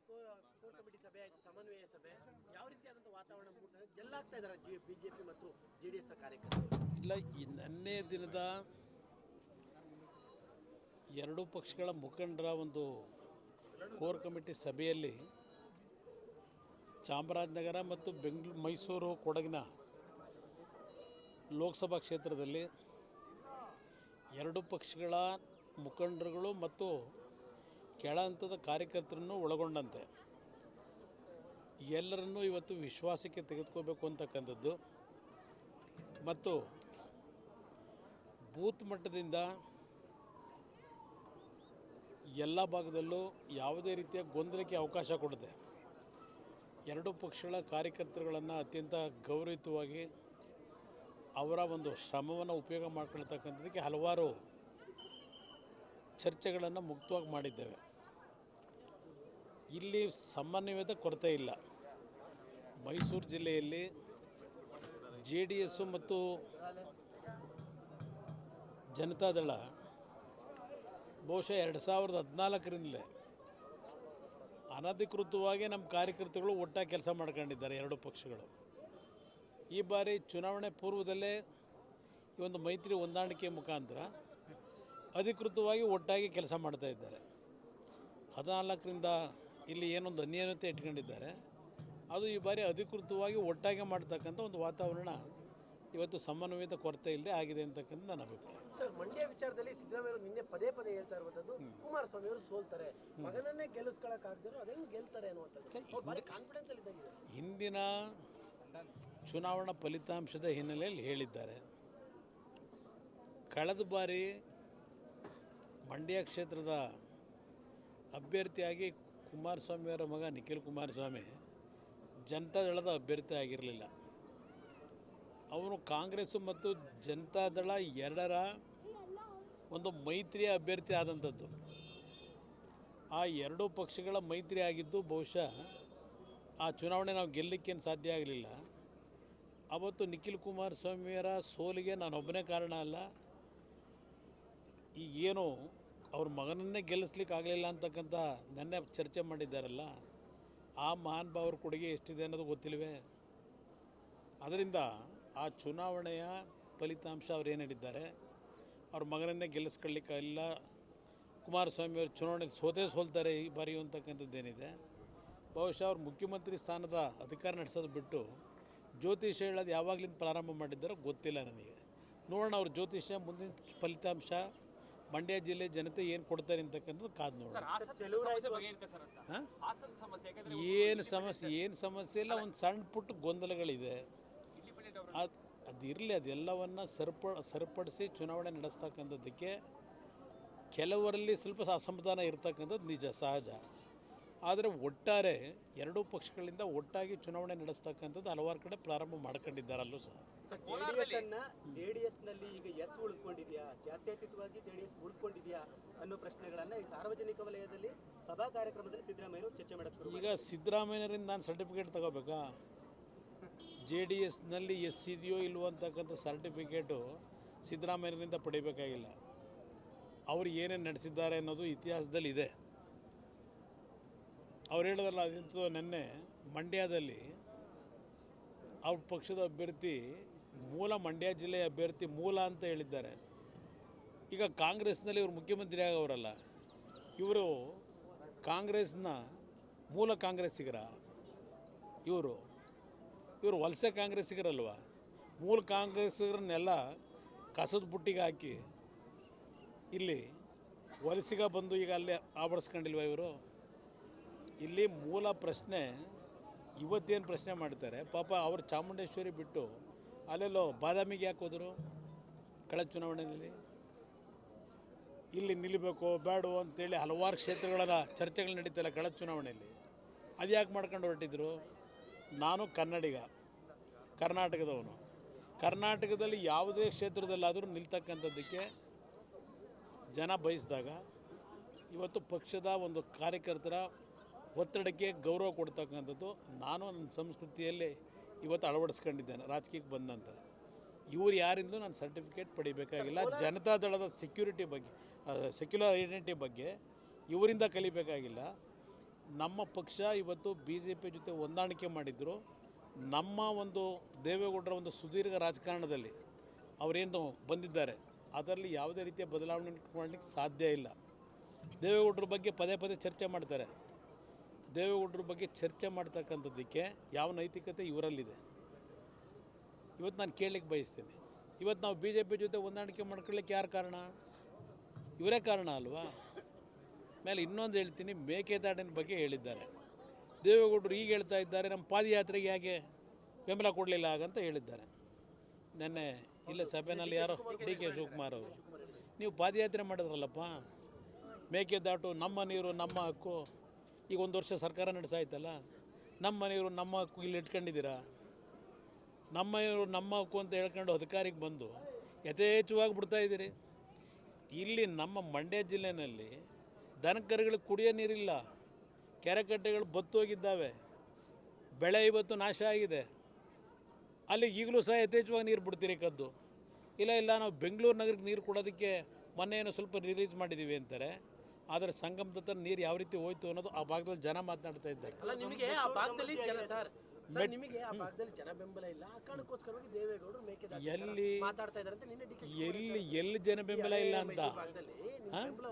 Core committee ಸಭೆ ಆಯಿತು, ಸಮನ್ವಯ ಸಭೆ, ಯಾವ ರೀತಿಯಾದಂಥ ವಾತಾವರಣ ಮೂಡ್ತದೆ, ಗೆಲ್ಲಾಗ್ತಾ ಇದ್ದಾರೆ ಬಿಜೆಪಿ ಮತ್ತು JDS ಕಾರ್ಯಕರ್ತರು? ಇಲ್ಲ, ಈ ನಿನ್ನೆ ದಿನದ ಎರಡೂ ಪಕ್ಷಗಳ ಮುಖಂಡರ ಒಂದು ಕೋರ್ ಕಮಿಟಿ ಸಭೆಯಲ್ಲಿ ಚಾಮರಾಜನಗರ ಮತ್ತು ಮೈಸೂರು ಕೊಡಗಿನ ಲೋಕಸಭಾ ಕ್ಷೇತ್ರದಲ್ಲಿ ಎರಡೂ ಪಕ್ಷಗಳ ಮುಖಂಡರುಗಳು ಮತ್ತು ಕೆಳ ಹಂತದ ಕಾರ್ಯಕರ್ತರನ್ನು ಒಳಗೊಂಡಂತೆ ಎಲ್ಲರನ್ನೂ ಇವತ್ತು ವಿಶ್ವಾಸಕ್ಕೆ ತೆಗೆದುಕೋಬೇಕು ಅಂತಕ್ಕಂಥದ್ದು ಮತ್ತು ಬೂತ್ ಮಟ್ಟದಿಂದ ಎಲ್ಲ ಭಾಗದಲ್ಲೂ ಯಾವುದೇ ರೀತಿಯ ಗೊಂದಲಕ್ಕೆ ಅವಕಾಶ ಕೊಡದೆ ಎರಡೂ ಪಕ್ಷಗಳ ಕಾರ್ಯಕರ್ತರುಗಳನ್ನು ಅತ್ಯಂತ ಗೌರವಯುತವಾಗಿ ಅವರ ಒಂದು ಶ್ರಮವನ್ನು ಉಪಯೋಗ ಮಾಡ್ಕೊಳ್ತಕ್ಕಂಥದ್ದಕ್ಕೆ ಹಲವಾರು ಚರ್ಚೆಗಳನ್ನು ಮುಕ್ತವಾಗಿ ಮಾಡಿದ್ದೇವೆ. ಇಲ್ಲಿ ಸಮನ್ವಯದ ಕೊರತೆ ಇಲ್ಲ. ಮೈಸೂರು ಜಿಲ್ಲೆಯಲ್ಲಿ JDS ಮತ್ತು ಜನತಾದಳ ಬಹುಶಃ 2014ರಿಂದಲೇ ಅನಧಿಕೃತವಾಗಿ ನಮ್ಮ ಕಾರ್ಯಕರ್ತರುಗಳು ಒಟ್ಟಾಗಿ ಕೆಲಸ ಮಾಡ್ಕೊಂಡಿದ್ದಾರೆ ಎರಡೂ ಪಕ್ಷಗಳು. ಈ ಬಾರಿ ಚುನಾವಣೆ ಪೂರ್ವದಲ್ಲೇ ಈ ಒಂದು ಮೈತ್ರಿ ಹೊಂದಾಣಿಕೆ ಮುಖಾಂತರ ಅಧಿಕೃತವಾಗಿ ಒಟ್ಟಾಗಿ ಕೆಲಸ ಮಾಡ್ತಾಯಿದ್ದಾರೆ. 14ರಿಂದ ಇಲ್ಲಿ ಏನೊಂದು ಅನ್ಯೋನ್ಯತೆ ಇಟ್ಕೊಂಡಿದ್ದಾರೆ, ಅದು ಈ ಬಾರಿ ಅಧಿಕೃತವಾಗಿ ಒಟ್ಟಾಗಿ ಮಾಡ್ತಕ್ಕಂಥ ಒಂದು ವಾತಾವರಣ ಇವತ್ತು ಸಮನ್ವಯದ ಕೊರತೆ ಇಲ್ಲದೆ ಆಗಿದೆ ಅಂತಕ್ಕಂಥ ನನ್ನ ಅಭಿಪ್ರಾಯ. ಸರ್, ಮಂಡ್ಯ ವಿಚಾರದಲ್ಲಿ ಸಿದ್ದರಾಮಯ್ಯ ನಿನ್ನೆ ಪದೇ ಹೇಳ್ತಾ ಇರುವಂಥದ್ದು ಕುಮಾರಸ್ವಾಮಿ ಅವರು ಸೋಲ್ತಾರೆ, ಮಗನನ್ನೇ ಗೆಲ್ಲಿಸ್ಕೊಳ್ಳೋಕ್ಕಾಗದಿರೋ ಅದೇನು ಗೆಲ್ತಾರೆ ಅನ್ನುವಂಥದ್ದು ಕಾನ್ಫಿಡೆನ್ಸ್ ಅಲ್ಲಿ ಇದ್ದಂಗಿದೆ. ಹಿಂದಿನ ಚುನಾವಣಾ ಫಲಿತಾಂಶದ ಹಿನ್ನೆಲೆಯಲ್ಲಿ ಹೇಳಿದ್ದಾರೆ. ಕಳೆದ ಬಾರಿ ಮಂಡ್ಯ ಕ್ಷೇತ್ರದ ಅಭ್ಯರ್ಥಿಯಾಗಿ ಕುಮಾರಸ್ವಾಮಿಯವರ ಮಗ ನಿಖಿಲ್ ಕುಮಾರಸ್ವಾಮಿ ಜನತಾದಳದ ಅಭ್ಯರ್ಥಿ ಆಗಿರಲಿಲ್ಲ. ಅವನು ಕಾಂಗ್ರೆಸ್ ಮತ್ತು ಜನತಾದಳ ಎರಡರ ಒಂದು ಮೈತ್ರಿಯ ಅಭ್ಯರ್ಥಿ ಆದಂಥದ್ದು. ಆ ಎರಡೂ ಪಕ್ಷಗಳ ಮೈತ್ರಿ ಆಗಿದ್ದು ಬಹುಶಃ ಆ ಚುನಾವಣೆ ನಾವು ಗೆಲ್ಲಲಿಕ್ಕೇನು ಸಾಧ್ಯ ಆಗಲಿಲ್ಲ. ಅವತ್ತು ನಿಖಿಲ್ ಕುಮಾರಸ್ವಾಮಿಯವರ ಸೋಲಿಗೆ ನಾನೊಬ್ಬನೇ ಕಾರಣ ಅಲ್ಲ, ಈಗೇನು ಅವ್ರ ಮಗನನ್ನೇ ಗೆಲ್ಲಿಸ್ಲಿಕ್ಕೆ ಆಗಲಿಲ್ಲ ಅಂತಕ್ಕಂಥ ನೆನ್ನೆ ಚರ್ಚೆ ಮಾಡಿದ್ದಾರಲ್ಲ, ಆ ಮಹಾನ್ ಭಾವರ ಕೊಡುಗೆ ಎಷ್ಟಿದೆ ಅನ್ನೋದು ಗೊತ್ತಿಲ್ವೇ? ಅದರಿಂದ ಆ ಚುನಾವಣೆಯ ಫಲಿತಾಂಶ ಅವ್ರು ಏನು ಹೇಳಿದ್ದಾರೆ, ಅವ್ರ ಮಗನನ್ನೇ ಗೆಲ್ಲಿಸ್ಕೊಳ್ಳಿಕ್ಕಾಗಿಲ್ಲ, ಕುಮಾರಸ್ವಾಮಿಯವರು ಚುನಾವಣೆಯಲ್ಲಿ ಸೋಲ್ತಾರೆ ಈ ಬಾರಿ ಅಂತಕ್ಕಂಥದ್ದೇನಿದೆ, ಬಹುಶಃ ಅವ್ರು ಮುಖ್ಯಮಂತ್ರಿ ಸ್ಥಾನದ ಅಧಿಕಾರ ನಡೆಸೋದು ಬಿಟ್ಟು ಜ್ಯೋತಿಷ್ಯ ಹೇಳೋದು ಯಾವಾಗಲಿಂದ ಪ್ರಾರಂಭ ಮಾಡಿದ್ದಾರೋ ಗೊತ್ತಿಲ್ಲ ನನಗೆ. ನೋಡೋಣ ಅವ್ರ ಜ್ಯೋತಿಷ್ಯ ಮುಂದಿನ ಫಲಿತಾಂಶ ಮಂಡ್ಯ ಜಿಲ್ಲೆ ಜನತೆ ಏನು ಕೊಡ್ತಾರೆ ಅಂತಕ್ಕಂಥದ್ದು ಕಾದು ನೋಡೋಣ. ಏನು ಸಮಸ್ಯೆ ಇಲ್ಲ, ಒಂದು ಸಣ್ಣ ಪುಟ್ಟ ಗೊಂದಲಗಳಿದೆ, ಅದು ಇರಲಿ. ಅದೆಲ್ಲವನ್ನು ಸರಿಪಡಿಸಿ ಚುನಾವಣೆ ನಡೆಸ್ತಕ್ಕಂಥದ್ದಕ್ಕೆ ಕೆಲವರಲ್ಲಿ ಸ್ವಲ್ಪ ಅಸಮಾಧಾನ ಇರ್ತಕ್ಕಂಥದ್ದು ನಿಜ, ಸಹಜ. ಆದರೆ ಒಟ್ಟಾರೆ ಎರಡೂ ಪಕ್ಷಗಳಿಂದ ಒಟ್ಟಾಗಿ ಚುನಾವಣೆ ನಡೆಸ್ತಕ್ಕಂಥದ್ದು ಹಲವಾರು ಕಡೆ ಪ್ರಾರಂಭ ಮಾಡ್ಕೊಂಡಿದ್ದಾರಲ್ಲೂ ಸಹ. JDS ನಲ್ಲಿ ಈಗ ಎಸ್ ಉಳ್ಕೊಂಡಿದೆಯಾ, ಜಾತ್ಯತೀತವಾಗಿ JDS ಉಳ್ಕೊಂಡಿದೆಯಾ ಅನ್ನೋ ಪ್ರಶ್ನೆಗಳನ್ನು ಈ ಸಾರ್ವಜನಿಕ ವಲಯದಲ್ಲಿ ಸಭಾ ಕಾರ್ಯಕ್ರಮದಲ್ಲಿ ಸಿದ್ದರಾಮಯ್ಯ ಚರ್ಚೆ ಮಾಡೋದು. ಈಗ ಸಿದ್ದರಾಮಯ್ಯರಿಂದ ನಾನು ಸರ್ಟಿಫಿಕೇಟ್ ತಗೋಬೇಕಾ? JDSನಲ್ಲಿ ಎಸ್ ಇದೆಯೋ ಇಲ್ವೋ ಅಂತಕ್ಕಂಥ ಸರ್ಟಿಫಿಕೇಟು ಸಿದ್ದರಾಮಯ್ಯರಿಂದ ಪಡಿಬೇಕಾಗಿಲ್ಲ. ಅವರು ಏನೇನು ನಡೆಸಿದ್ದಾರೆ ಅನ್ನೋದು ಇತಿಹಾಸದಲ್ಲಿ ಇದೆ. ಅವ್ರು ಹೇಳಿದ್ರಲ್ಲ, ಅದಂತೂ ನೆನ್ನೆ ಮಂಡ್ಯದಲ್ಲಿ ಅವ್ರ ಪಕ್ಷದ ಅಭ್ಯರ್ಥಿ ಮಂಡ್ಯ ಜಿಲ್ಲೆಯ ಅಭ್ಯರ್ಥಿ ಮೂಲ ಅಂತ ಹೇಳಿದ್ದಾರೆ. ಈಗ ಕಾಂಗ್ರೆಸ್ನಲ್ಲಿ ಇವರು ಮುಖ್ಯಮಂತ್ರಿ ಆಗೋರಲ್ಲ, ಇವರು ಕಾಂಗ್ರೆಸ್ನ ಮೂಲ ಕಾಂಗ್ರೆಸ್ಸಿಗರ, ಇವರು ವಲಸೆ ಕಾಂಗ್ರೆಸ್ಸಿಗರಲ್ವ? ಮೂಲ ಕಾಂಗ್ರೆಸ್ಸಿಗರನ್ನೆಲ್ಲ ಕಸದ ಬುಟ್ಟಿಗೆ ಹಾಕಿ ಇಲ್ಲಿ ವಲಸಿಗ ಬಂದು ಈಗ ಅಲ್ಲೇ ಆವರಿಸ್ಕೊಂಡಿಲ್ವ ಇವರು? ಇಲ್ಲಿ ಮೂಲ ಪ್ರಶ್ನೆ ಇವತ್ತೇನು ಪ್ರಶ್ನೆ ಮಾಡ್ತಾರೆ, ಪಾಪ ಅವರು ಚಾಮುಂಡೇಶ್ವರಿ ಬಿಟ್ಟು ಅಲ್ಲೆಲ್ಲೋ ಬಾದಾಮಿಗೆ ಯಾಕೆ ಹೋದರು ಕಳೆದ ಚುನಾವಣೆಯಲ್ಲಿ? ಇಲ್ಲಿ ನಿಲ್ಲಬೇಕೋ ಬೇಡೋ ಅಂತೇಳಿ ಹಲವಾರು ಕ್ಷೇತ್ರಗಳ ಚರ್ಚೆಗಳು ನಡೀತಲ್ಲ ಕಳೆದ ಚುನಾವಣೆಯಲ್ಲಿ. ಅದು ಯಾಕೆ ಮಾಡ್ಕೊಂಡು ಹೊರಟಿದ್ರು? ನಾನು ಕನ್ನಡಿಗ, ಕರ್ನಾಟಕದವನು. ಕರ್ನಾಟಕದಲ್ಲಿ ಯಾವುದೇ ಕ್ಷೇತ್ರದಲ್ಲಾದರೂ ನಿಲ್ತಕ್ಕಂಥದ್ದಕ್ಕೆ ಜನ ಬಯಸಿದಾಗ ಇವತ್ತು ಪಕ್ಷದ ಒಂದು ಕಾರ್ಯಕರ್ತರ ಒತ್ತಡಕ್ಕೆ ಗೌರವ ಕೊಡ್ತಕ್ಕಂಥದ್ದು ನಾನು ನನ್ನ ಸಂಸ್ಕೃತಿಯಲ್ಲಿ ಇವತ್ತು ಅಳವಡಿಸ್ಕೊಂಡಿದ್ದೇನೆ ರಾಜಕೀಯಕ್ಕೆ ಬಂದ ನಂತರ. ಇವರು ಯಾರಿಂದಲೂ ನಾನು ಸರ್ಟಿಫಿಕೇಟ್ ಪಡಿಬೇಕಾಗಿಲ್ಲ. ಜನತಾದಳದ ಸೆಕ್ಯುಲರ್ ಐಡೆಂಟಿಟಿ ಬಗ್ಗೆ ಇವರಿಂದ ಕಲಿಬೇಕಾಗಿಲ್ಲ. ನಮ್ಮ ಪಕ್ಷ ಇವತ್ತು ಬಿ ಜೆ ಪಿ ಜೊತೆ ಹೊಂದಾಣಿಕೆ ಮಾಡಿದ್ರು. ನಮ್ಮ ಒಂದು ದೇವೇಗೌಡರ ಒಂದು ಸುದೀರ್ಘ ರಾಜಕಾರಣದಲ್ಲಿ ಅವರೇನು ಬಂದಿದ್ದಾರೆ ಅದರಲ್ಲಿ ಯಾವುದೇ ರೀತಿಯ ಬದಲಾವಣೆ ಮಾಡಲಿಕ್ಕೆ ಸಾಧ್ಯ ಇಲ್ಲ. ದೇವೇಗೌಡರ ಬಗ್ಗೆ ಪದೇ ಪದೇ ಚರ್ಚೆ ಮಾಡ್ತಾರೆ. ದೇವೇಗೌಡರ ಬಗ್ಗೆ ಚರ್ಚೆ ಮಾಡ್ತಕ್ಕಂಥದ್ದಕ್ಕೆ ಯಾವ ನೈತಿಕತೆ ಇವರಲ್ಲಿದೆ? ಇವತ್ತು ನಾನು ಕೇಳಲಿಕ್ಕೆ ಬಯಸ್ತೀನಿ, ಇವತ್ತು ನಾವು ಬಿ ಜೆ ಪಿ ಜೊತೆ ಹೊಂದಾಣಿಕೆ ಮಾಡ್ಕೊಳ್ಳಿಕ್ಕೆ ಯಾರು ಕಾರಣ? ಇವರೇ ಕಾರಣ ಅಲ್ವಾ? ಮೇಲೆ ಇನ್ನೊಂದು ಹೇಳ್ತೀನಿ, ಮೇಕೆದಾಟಿನ ಬಗ್ಗೆ ಹೇಳಿದ್ದಾರೆ. ದೇವೇಗೌಡರು ಈಗ ಹೇಳ್ತಾ ಇದ್ದಾರೆ, ನಮ್ಮ ಪಾದಯಾತ್ರೆಗೆ ಹೇಗೆ ಬೆಂಬಲ ಕೊಡಲಿಲ್ಲ ಹಾಗಂತ ಹೇಳಿದ್ದಾರೆ. ನೆನ್ನೆ ಇಲ್ಲೇ ಸಭೆಯಲ್ಲಿ ಯಾರೋ ಡಿ ಕೆ ಶಿವಕುಮಾರ್ ಅವರು, ನೀವು ಪಾದಯಾತ್ರೆ ಮಾಡಿದ್ರಲ್ಲಪ್ಪ, ಮೇಕೆದಾಟು ನಮ್ಮ ನೀರು ನಮ್ಮ ಹಕ್ಕು, ಈಗ 1 ವರ್ಷ ಸರ್ಕಾರ ನಡೆಸಾಯ್ತಲ್ಲ, ನಮ್ಮ ನೀರು ನಮ್ಮ ಹಕ್ಕು ಇಲ್ಲಿ ಇಟ್ಕೊಂಡಿದ್ದೀರಾ? ನಮ್ಮ ನೀರು ನಮ್ಮ ಹಕ್ಕು ಅಂತ ಹೇಳ್ಕೊಂಡು ಅಧಿಕಾರಿಗೆ ಬಂದು ಯಥೇಚ್ಛವಾಗಿ ಬಿಡ್ತಾಯಿದ್ದೀರಿ. ಇಲ್ಲಿ ನಮ್ಮ ಮಂಡ್ಯ ಜಿಲ್ಲೆಯಲ್ಲಿ ದನಕರುಗಳಿಗೆ ಕುಡಿಯೋ ನೀರಿಲ್ಲ, ಕೆರೆಕಟ್ಟೆಗಳು ಬತ್ತೋಗಿದ್ದಾವೆ, ಬೆಳೆ ಇವತ್ತು ನಾಶ ಆಗಿದೆ. ಅಲ್ಲಿ ಈಗಲೂ ಸಹ ಯಥೇಚ್ಛವಾಗಿ ನೀರು ಬಿಡ್ತೀರಿ ಕದ್ದು. ಇಲ್ಲ ನಾವು ಬೆಂಗಳೂರು ನಗರಕ್ಕೆ ನೀರು ಕೊಡೋದಕ್ಕೆ ಮೊನ್ನೆ ಏನೋ ಸ್ವಲ್ಪ ರಿಲೀಸ್ ಮಾಡಿದ್ದೀವಿ ಅಂತಾರೆ. ಆದರೆ ಸಂಗಮದ ಹತ್ರ ನೀರು ಯಾವ ರೀತಿ ಹೋಯ್ತು ಅನ್ನೋದು ಆ ಭಾಗದಲ್ಲಿ ಜನ ಮಾತನಾಡ್ತಾ ಇದ್ದಾರೆ. ನಿಮಗೆ ಆ ಭಾಗದಲ್ಲಿ ಜನ ಬೆಂಬಲ ಇಲ್ಲ, ಆ ಕಾರಣಕ್ಕೋಸ್ಕರವಾಗಿ ದೇವೇಗೌಡರು ಮೇಕೆದಾಟು ಎಲ್ಲಿ ಮಾತಾಡ್ತಾ ಇದ್ದಾರೆ ಅಂತ ನಿನ್ನೆ ಡಿ ಕೆ ಎಲ್ಲಿ ಜನ ಬೆಂಬಲ ಇಲ್ಲ ಅಂತ ಭಾಗದಲ್ಲಿ ಬೆಂಬಲ